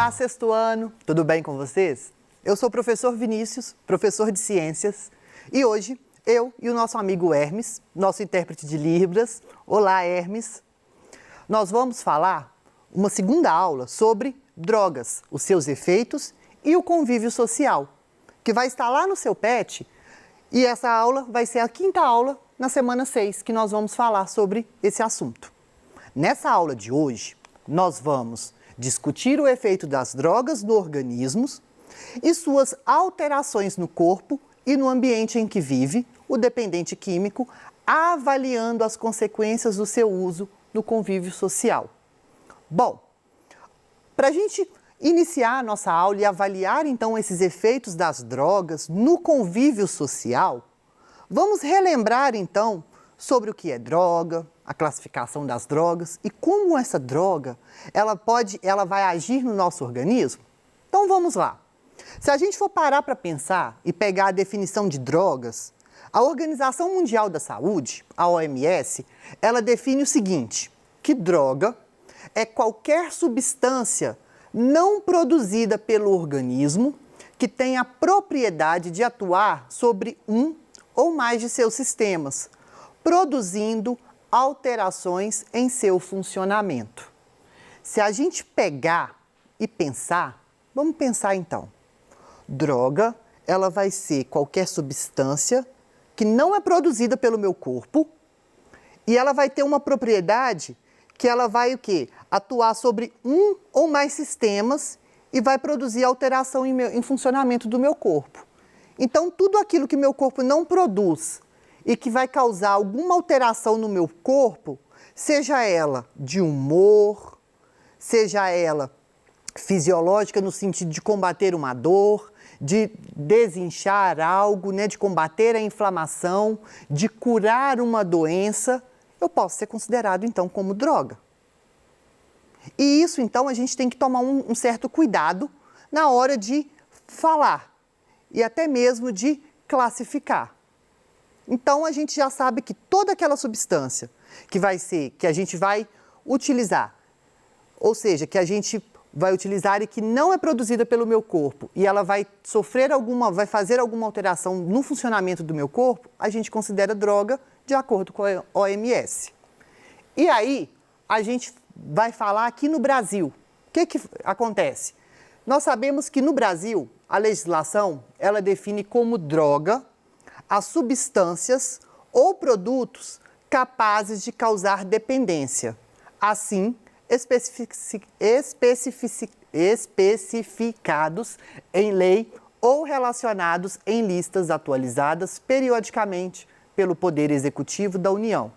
Olá, sexto ano, tudo bem com vocês? Eu sou o professor Vinícius, professor de Ciências, e hoje eu e o nosso amigo Hermes, nosso intérprete de Libras, olá Hermes, nós vamos falar uma segunda aula sobre drogas, os seus efeitos e o convívio social, que vai estar lá no seu PET, e essa aula vai ser a quinta aula na semana 6, que nós vamos falar sobre esse assunto. Nessa aula de hoje, nós vamos discutir o efeito das drogas no organismo e suas alterações no corpo e no ambiente em que vive o dependente químico, avaliando as consequências do seu uso no convívio social. Bom, para a gente iniciar a nossa aula e avaliar então esses efeitos das drogas no convívio social, vamos relembrar então sobre o que é droga, a classificação das drogas e como essa droga ela vai agir no nosso organismo. Então vamos lá. Se a gente for parar para pensar e pegar a definição de drogas, a Organização Mundial da Saúde, a OMS, ela define o seguinte, que droga é qualquer substância não produzida pelo organismo que tenha a propriedade de atuar sobre um ou mais de seus sistemas, produzindo alterações em seu funcionamento. Se a gente pegar e pensar, vamos pensar então. Droga, ela vai ser qualquer substância que não é produzida pelo meu corpo e ela vai ter uma propriedade que ela vai o quê? Atuar sobre um ou mais sistemas e vai produzir alteração em funcionamento do meu corpo. Então, tudo aquilo que meu corpo não produz e que vai causar alguma alteração no meu corpo, seja ela de humor, seja ela fisiológica no sentido de combater uma dor, de desinchar algo, né, de combater a inflamação, de curar uma doença, eu posso ser considerado então como droga. E isso então a gente tem que tomar um certo cuidado na hora de falar e até mesmo de classificar. Então, a gente já sabe que toda aquela substância que a gente vai utilizar, ou seja, que a gente vai utilizar e que não é produzida pelo meu corpo e ela vai vai fazer alguma alteração no funcionamento do meu corpo, a gente considera droga de acordo com a OMS. E aí, a gente vai falar aqui no Brasil. O que acontece? Nós sabemos que no Brasil, a legislação, ela define como droga as substâncias ou produtos capazes de causar dependência, assim especificados em lei ou relacionados em listas atualizadas periodicamente pelo Poder Executivo da União,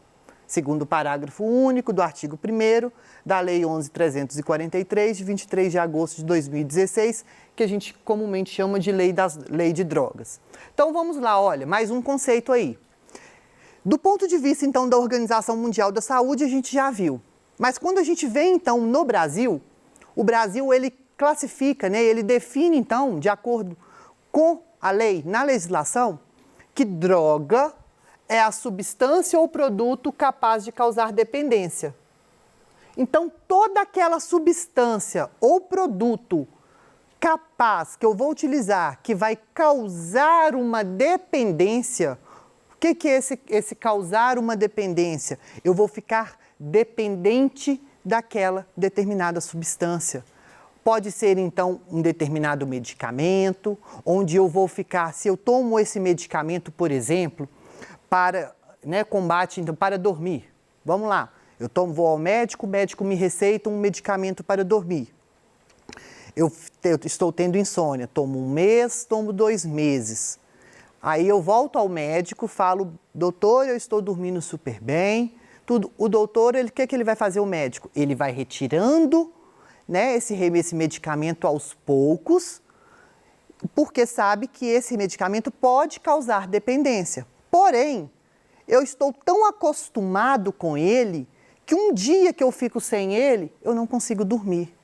segundo o parágrafo único do artigo 1º da Lei 11.343, de 23 de agosto de 2016, que a gente comumente chama de Lei de Drogas. Então vamos lá, olha, mais um conceito aí. Do ponto de vista, então, da Organização Mundial da Saúde, a gente já viu. Mas quando a gente vê, então, no Brasil, o Brasil, ele classifica, né, ele define, então, de acordo com a lei, na legislação, que droga é a substância ou produto capaz de causar dependência. Então, toda aquela substância ou produto capaz que eu vou utilizar, que vai causar uma dependência, o que é esse causar uma dependência? Eu vou ficar dependente daquela determinada substância. Pode ser, então, um determinado medicamento, onde eu vou ficar, se eu tomo esse medicamento, por exemplo, para combate, então, para dormir. Vamos lá, vou ao médico, o médico me receita um medicamento para dormir. Eu estou tendo insônia, tomo 1 mês, tomo 2 meses. Aí eu volto ao médico, falo, doutor, eu estou dormindo super bem, tudo. O doutor, o que ele vai fazer, o médico? Ele vai retirando, né, esse medicamento aos poucos, porque sabe que esse medicamento pode causar dependência. Porém, eu estou tão acostumado com ele que um dia que eu fico sem ele, eu não consigo dormir.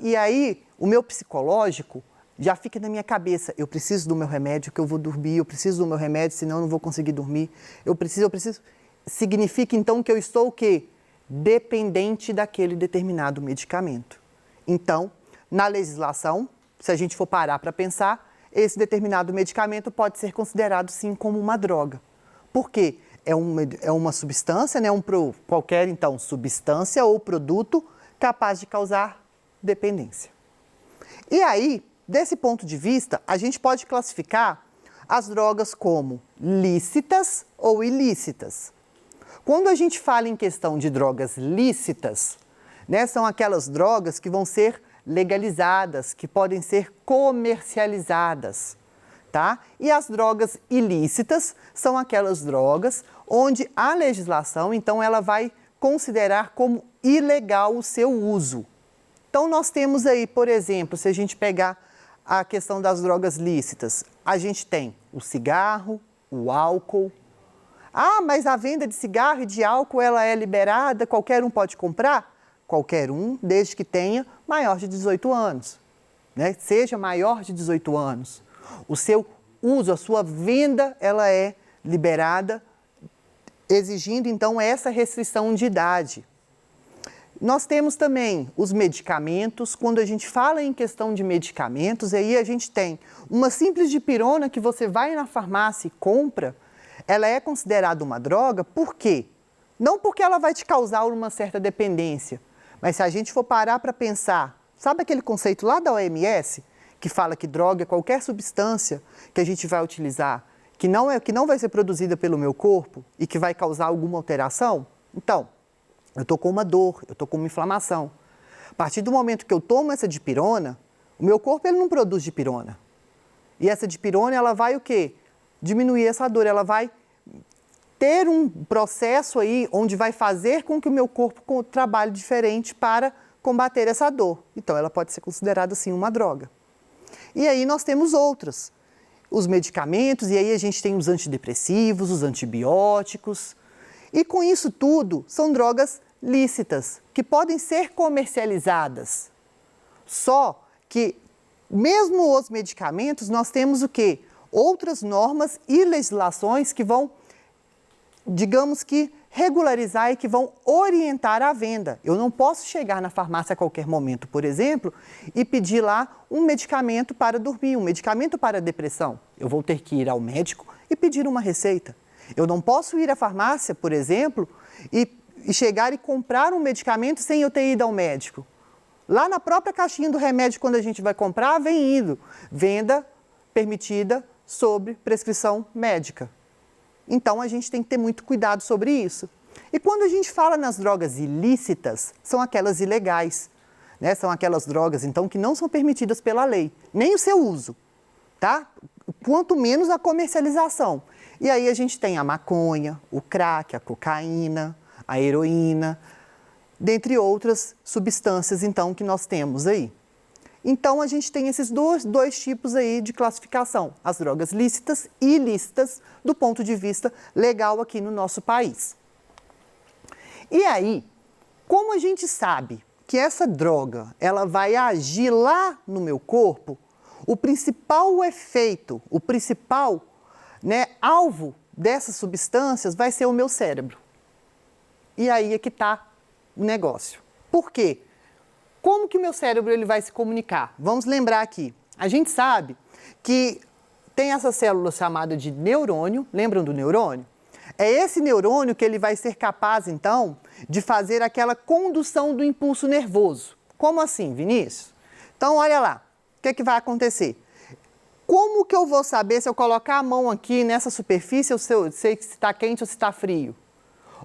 E aí, o meu psicológico já fica na minha cabeça, eu preciso do meu remédio que eu vou dormir, eu preciso do meu remédio, senão eu não vou conseguir dormir, eu preciso. Significa então que eu estou o quê? Dependente daquele determinado medicamento. Então, na legislação, se a gente for parar para pensar, esse determinado medicamento pode ser considerado sim como uma droga. Por quê? É uma substância, né? Qualquer então substância ou produto capaz de causar dependência. E aí, desse ponto de vista, a gente pode classificar as drogas como lícitas ou ilícitas. Quando a gente fala em questão de drogas lícitas, né, são aquelas drogas que vão ser legalizadas, que podem ser comercializadas, tá? E as drogas ilícitas são aquelas drogas onde a legislação, então, ela vai considerar como ilegal o seu uso. Então, nós temos aí, por exemplo, se a gente pegar a questão das drogas lícitas, a gente tem o cigarro, o álcool. Ah, mas a venda de cigarro e de álcool, ela é liberada, qualquer um pode comprar? Qualquer um, desde que tenha maior de 18 anos, né? Seja maior de 18 anos. O seu uso, a sua venda, ela é liberada, exigindo, então, essa restrição de idade. Nós temos também os medicamentos. Quando a gente fala em questão de medicamentos, aí a gente tem uma simples dipirona que você vai na farmácia e compra, ela é considerada uma droga, por quê? Não porque ela vai te causar uma certa dependência, mas se a gente for parar para pensar, sabe aquele conceito lá da OMS, que fala que droga é qualquer substância que a gente vai utilizar, que não vai ser produzida pelo meu corpo e que vai causar alguma alteração? Então, eu estou com uma dor, eu estou com uma inflamação. A partir do momento que eu tomo essa dipirona, o meu corpo ele não produz dipirona. E essa dipirona, ela vai o quê? Diminuir essa dor, ela vai ter um processo aí onde vai fazer com que o meu corpo trabalhe diferente para combater essa dor. Então, ela pode ser considerada, sim, uma droga. E aí nós temos outras. Os medicamentos, e aí a gente tem os antidepressivos, os antibióticos. E com isso tudo, são drogas lícitas, que podem ser comercializadas. Só que, mesmo os medicamentos, nós temos o quê? Outras normas e legislações que vão, digamos que, regularizar e que vão orientar a venda. Eu não posso chegar na farmácia a qualquer momento, por exemplo, e pedir lá um medicamento para dormir, um medicamento para depressão. Eu vou ter que ir ao médico e pedir uma receita. Eu não posso ir à farmácia, por exemplo, e chegar e comprar um medicamento sem eu ter ido ao médico. Lá na própria caixinha do remédio, quando a gente vai comprar, vem indo. Venda permitida sob prescrição médica. Então, a gente tem que ter muito cuidado sobre isso. E quando a gente fala nas drogas ilícitas, são aquelas ilegais, né? São aquelas drogas, então, que não são permitidas pela lei, nem o seu uso, tá? Quanto menos a comercialização. E aí a gente tem a maconha, o crack, a cocaína, a heroína, dentre outras substâncias, então, que nós temos aí. Então, a gente tem esses dois tipos aí de classificação, as drogas lícitas e ilícitas, do ponto de vista legal aqui no nosso país. E aí, como a gente sabe que essa droga, ela vai agir lá no meu corpo, o principal efeito, o principal, né, alvo dessas substâncias vai ser o meu cérebro. E aí é que está o negócio. Por quê? Como que o meu cérebro ele vai se comunicar? Vamos lembrar aqui. A gente sabe que tem essa célula chamada de neurônio. Lembram do neurônio? É esse neurônio que ele vai ser capaz, então, de fazer aquela condução do impulso nervoso. Como assim, Vinícius? Então, olha lá. O que é que vai acontecer? Como que eu vou saber se eu colocar a mão aqui nessa superfície, eu sei se está quente ou se está frio?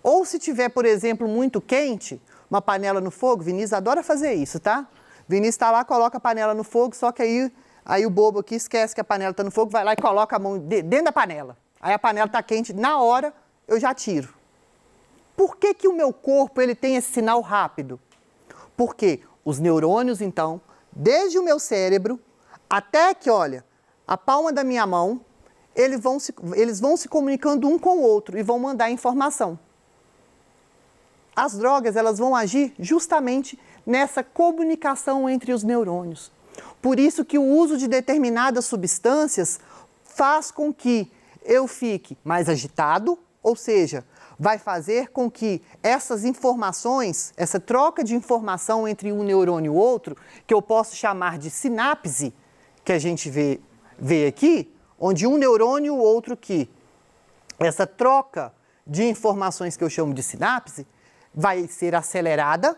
Ou se tiver, por exemplo, muito quente, uma panela no fogo, Vinícius adora fazer isso, tá? Vinícius está lá, coloca a panela no fogo, só que aí o bobo aqui esquece que a panela está no fogo, vai lá e coloca a mão dentro da panela. Aí a panela está quente, na hora eu já tiro. Por que que o meu corpo ele tem esse sinal rápido? Porque os neurônios, então, desde o meu cérebro até que, olha, a palma da minha mão, eles vão se comunicando um com o outro e vão mandar informação. As drogas, elas vão agir justamente nessa comunicação entre os neurônios. Por isso que o uso de determinadas substâncias faz com que eu fique mais agitado, ou seja, vai fazer com que essas informações, essa troca de informação entre um neurônio e o outro, que eu posso chamar de sinapse, que a gente vê aqui, onde um neurônio e o outro aqui, essa troca de informações que eu chamo de sinapse, vai ser acelerada,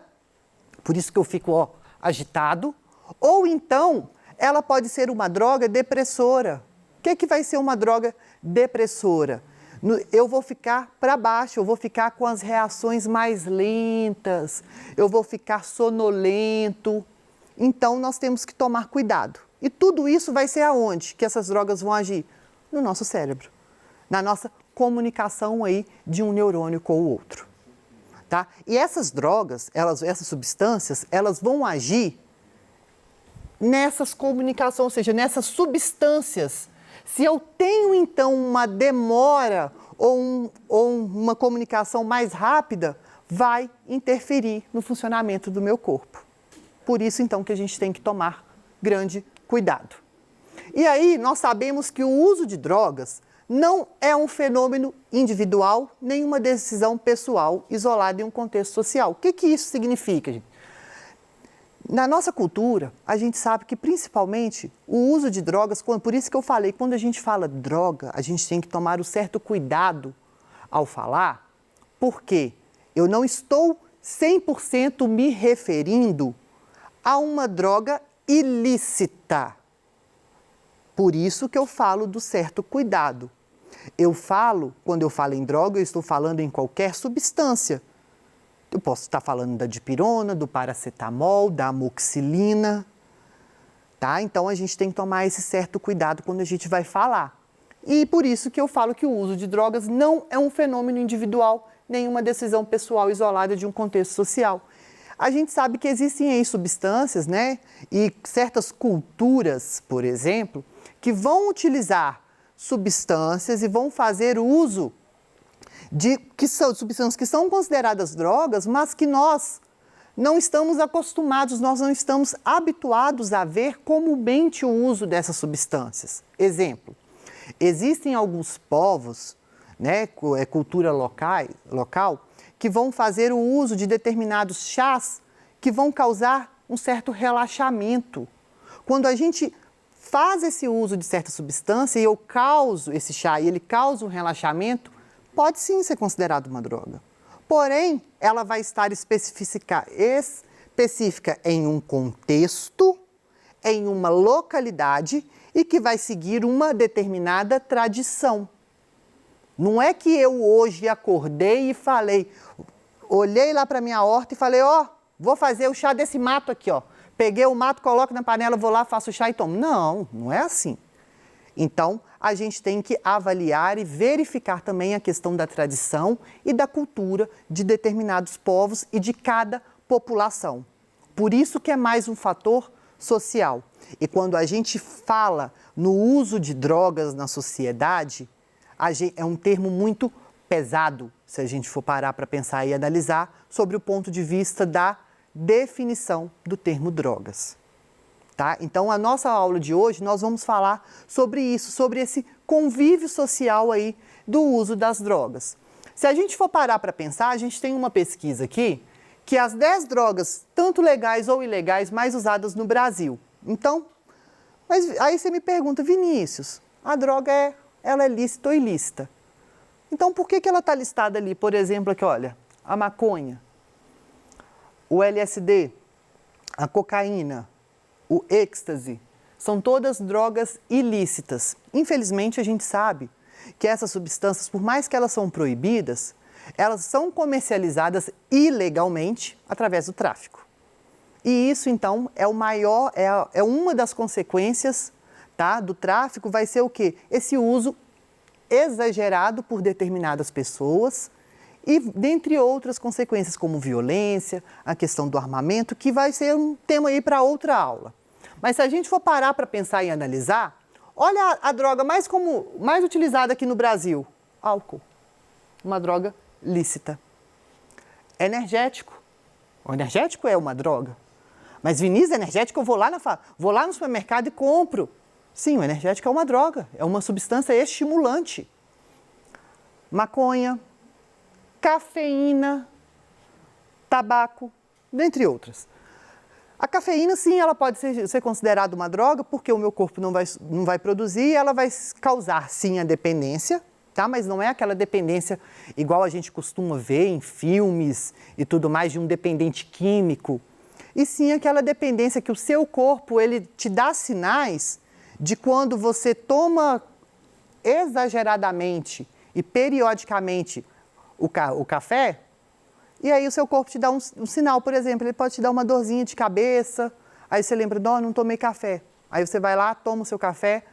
por isso que eu fico agitado, ou então ela pode ser uma droga depressora. O que vai ser uma droga depressora? Eu vou ficar para baixo, eu vou ficar com as reações mais lentas, eu vou ficar sonolento. Então, nós temos que tomar cuidado. E tudo isso vai ser aonde que essas drogas vão agir? No nosso cérebro, na nossa comunicação aí de um neurônio com o outro. Tá? E essas drogas, essas substâncias, elas vão agir nessas comunicações, ou seja, nessas substâncias. Se eu tenho, então, uma demora ou uma comunicação mais rápida, vai interferir no funcionamento do meu corpo. Por isso, então, que a gente tem que tomar grande cuidado. E aí, nós sabemos que o uso de drogas não é um fenômeno individual, nem uma decisão pessoal isolada em um contexto social. O que isso significa, gente? Na nossa cultura, a gente sabe que principalmente o uso de drogas, por isso que eu falei, quando a gente fala droga, a gente tem que tomar um certo cuidado ao falar, porque eu não estou 100% me referindo a uma droga ilícita. Por isso que eu falo do certo cuidado. Quando eu falo em droga, eu estou falando em qualquer substância. Eu posso estar falando da dipirona, do paracetamol, da amoxicilina, tá? Então, a gente tem que tomar esse certo cuidado quando a gente vai falar. E por isso que eu falo que o uso de drogas não é um fenômeno individual, nem uma decisão pessoal isolada de um contexto social. A gente sabe que existem aí substâncias, né? E certas culturas, por exemplo, que vão utilizar substâncias e vão fazer uso de substâncias que são consideradas drogas, mas que nós não estamos acostumados, nós não estamos habituados a ver comumente o uso dessas substâncias. Exemplo, existem alguns povos, né, cultura local, que vão fazer o uso de determinados chás que vão causar um certo relaxamento. Quando a gente faz esse uso de certa substância e eu causo esse chá e ele causa um relaxamento, pode sim ser considerado uma droga. Porém, ela vai estar específica em um contexto, em uma localidade e que vai seguir uma determinada tradição. Não é que eu hoje acordei e falei, olhei lá para minha horta e falei, vou fazer o chá desse mato aqui, Peguei o mato, coloco na panela, vou lá, faço o chá e tomo. Não, não é assim. Então, a gente tem que avaliar e verificar também a questão da tradição e da cultura de determinados povos e de cada população. Por isso que é mais um fator social. E quando a gente fala no uso de drogas na sociedade, é um termo muito pesado, se a gente for parar para pensar e analisar, sobre o ponto de vista da definição do termo drogas. Tá? Então, a nossa aula de hoje, nós vamos falar sobre isso, sobre esse convívio social aí do uso das drogas. Se a gente for parar para pensar, a gente tem uma pesquisa aqui, que as 10 drogas, tanto legais ou ilegais, mais usadas no Brasil. Então, mas aí você me pergunta, Vinícius, a droga ela é lícita ou ilícita? Então, por que ela está listada ali? Por exemplo, aqui, olha, a maconha, o LSD, a cocaína, o êxtase, são todas drogas ilícitas. Infelizmente, a gente sabe que essas substâncias, por mais que elas são proibidas, elas são comercializadas ilegalmente através do tráfico. E isso, então, é uma das consequências, tá, do tráfico, vai ser o quê? Esse uso exagerado por determinadas pessoas e, dentre outras consequências, como violência, a questão do armamento, que vai ser um tema aí para outra aula. Mas se a gente for parar para pensar e analisar, olha a droga mais utilizada aqui no Brasil, álcool, uma droga lícita. Energético, o energético é uma droga. Mas Vinícius, energético, eu vou lá no supermercado e compro. Sim, o energético é uma droga, é uma substância estimulante. Maconha, cafeína, tabaco, dentre outras. A cafeína, sim, ela pode ser considerada uma droga, porque o meu corpo não vai produzir, ela vai causar, sim, a dependência, tá? Mas não é aquela dependência igual a gente costuma ver em filmes e tudo mais, de um dependente químico. E sim aquela dependência que o seu corpo, ele te dá sinais de quando você toma exageradamente e periodicamente o café, e aí o seu corpo te dá um sinal, por exemplo, ele pode te dar uma dorzinha de cabeça, aí você lembra, não tomei café. Aí você vai lá, toma o seu café,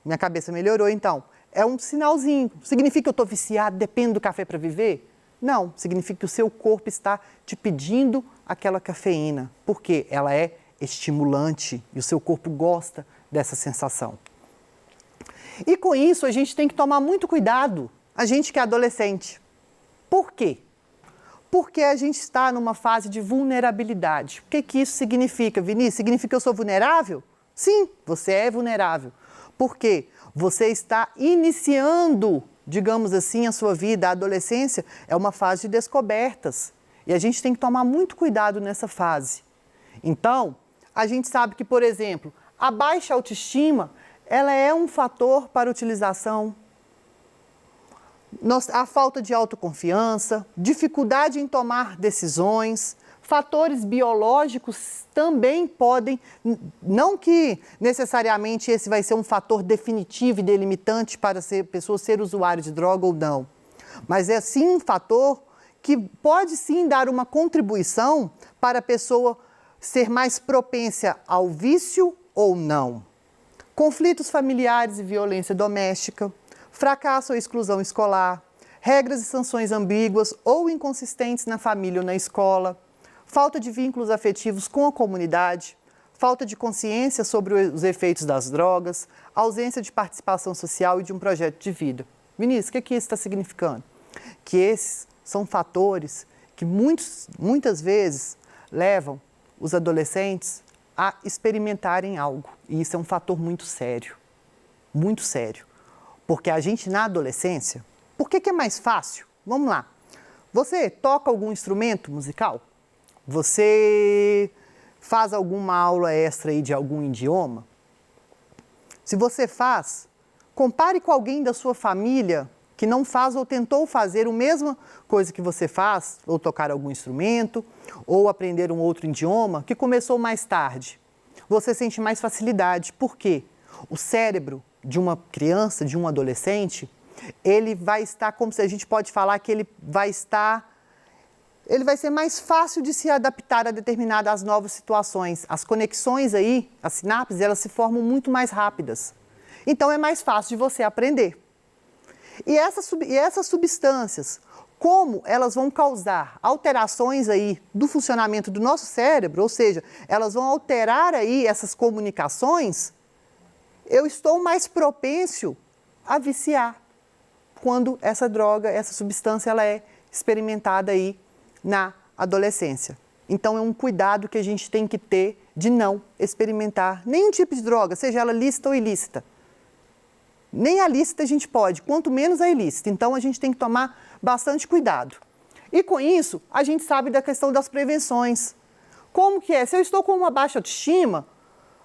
minha cabeça melhorou então. É um sinalzinho. Significa que eu estou viciado, dependo do café para viver? Não, significa que o seu corpo está te pedindo aquela cafeína, porque ela é estimulante e o seu corpo gosta dessa sensação. E com isso a gente tem que tomar muito cuidado, a gente que é adolescente. Por quê? Porque a gente está numa fase de vulnerabilidade. O que isso significa, Vinícius? Significa que eu sou vulnerável? Sim, você é vulnerável. Por quê? Você está iniciando, digamos assim, a sua vida. A adolescência é uma fase de descobertas. E a gente tem que tomar muito cuidado nessa fase. Então, a gente sabe que, por exemplo, a baixa autoestima, ela é um fator para a utilização. A falta de autoconfiança, dificuldade em tomar decisões, fatores biológicos também podem, não que necessariamente esse vai ser um fator definitivo e delimitante para a pessoa ser usuária de droga ou não, mas é sim um fator que pode sim dar uma contribuição para a pessoa ser mais propensa ao vício ou não. Conflitos familiares e violência doméstica, fracasso ou exclusão escolar, regras e sanções ambíguas ou inconsistentes na família ou na escola, falta de vínculos afetivos com a comunidade, falta de consciência sobre os efeitos das drogas, ausência de participação social e de um projeto de vida. Vinícius, o que isso está significando? Que esses são fatores que muitas vezes levam os adolescentes a experimentarem algo. E isso é um fator muito sério, muito sério. Porque a gente, na adolescência, por que é mais fácil? Vamos lá. Você toca algum instrumento musical? Você faz alguma aula extra aí de algum idioma? Se você faz, compare com alguém da sua família que não faz ou tentou fazer a mesma coisa que você faz, ou tocar algum instrumento, ou aprender um outro idioma, que começou mais tarde. Você sente mais facilidade. Por quê? O cérebro de uma criança, de um adolescente, ele vai estar, como se a gente pode falar que ele vai ser mais fácil de se adaptar a determinadas novas situações. As conexões aí, as sinapses, elas se formam muito mais rápidas. Então é mais fácil de você aprender. E essas substâncias, como elas vão causar alterações aí do funcionamento do nosso cérebro, ou seja, elas vão alterar aí essas comunicações, eu estou mais propenso a viciar quando essa droga, essa substância, ela é experimentada aí na adolescência. Então é um cuidado que a gente tem que ter de não experimentar nenhum tipo de droga, seja ela lícita ou ilícita. Nem a lícita a gente pode, quanto menos a ilícita. Então a gente tem que tomar bastante cuidado. E com isso, a gente sabe da questão das prevenções. Como que é? Se eu estou com uma baixa autoestima,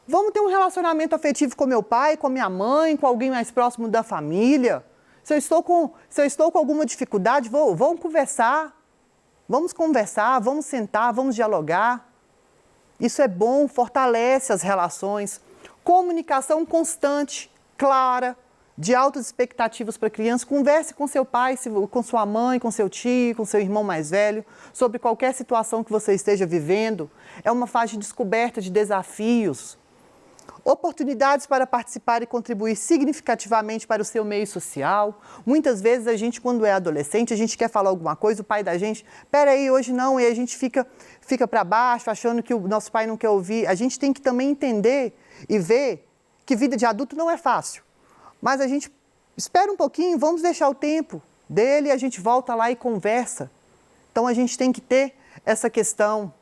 vamos ter um relacionamento afetivo com meu pai, com minha mãe, com alguém mais próximo da família. Se eu estou com alguma dificuldade, vamos conversar. Vamos conversar, vamos sentar, vamos dialogar. Isso é bom, fortalece as relações. Comunicação constante, clara, de altas expectativas para a criança. Converse com seu pai, com sua mãe, com seu tio, com seu irmão mais velho, sobre qualquer situação que você esteja vivendo. É uma fase de descoberta de desafios. Oportunidades para participar e contribuir significativamente para o seu meio social. Muitas vezes a gente, quando é adolescente, a gente quer falar alguma coisa, o pai da gente, peraí, hoje não, e a gente fica para baixo, achando que o nosso pai não quer ouvir. A gente tem que também entender e ver que vida de adulto não é fácil. Mas a gente espera um pouquinho, vamos deixar o tempo dele e a gente volta lá e conversa. Então a gente tem que ter essa questão.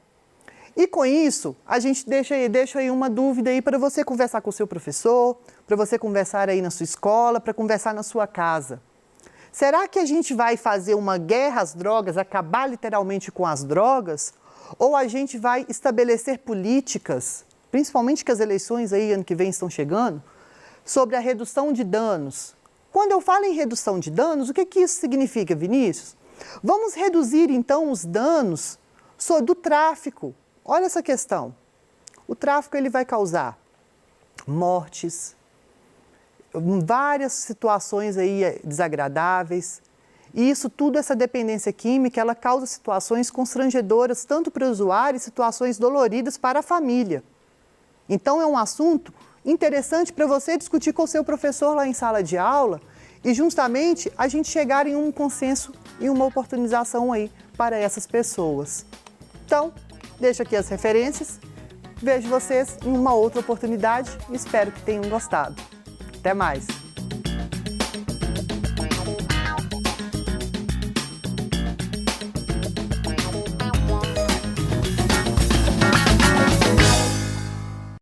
E com isso, a gente deixa aí uma dúvida aí para você conversar com o seu professor, para você conversar aí na sua escola, para conversar na sua casa. Será que a gente vai fazer uma guerra às drogas, acabar literalmente com as drogas? Ou a gente vai estabelecer políticas, principalmente que as eleições aí ano que vem estão chegando, sobre a redução de danos? Quando eu falo em redução de danos, o que isso significa, Vinícius? Vamos reduzir então os danos do tráfico. Olha essa questão. O tráfico ele vai causar mortes, várias situações aí desagradáveis. E isso tudo, essa dependência química, ela causa situações constrangedoras tanto para o usuário, situações doloridas para a família. Então é um assunto interessante para você discutir com o seu professor lá em sala de aula e justamente a gente chegar em um consenso e uma oportunização aí para essas pessoas. Então, deixo aqui as referências, vejo vocês em uma outra oportunidade e espero que tenham gostado. Até mais!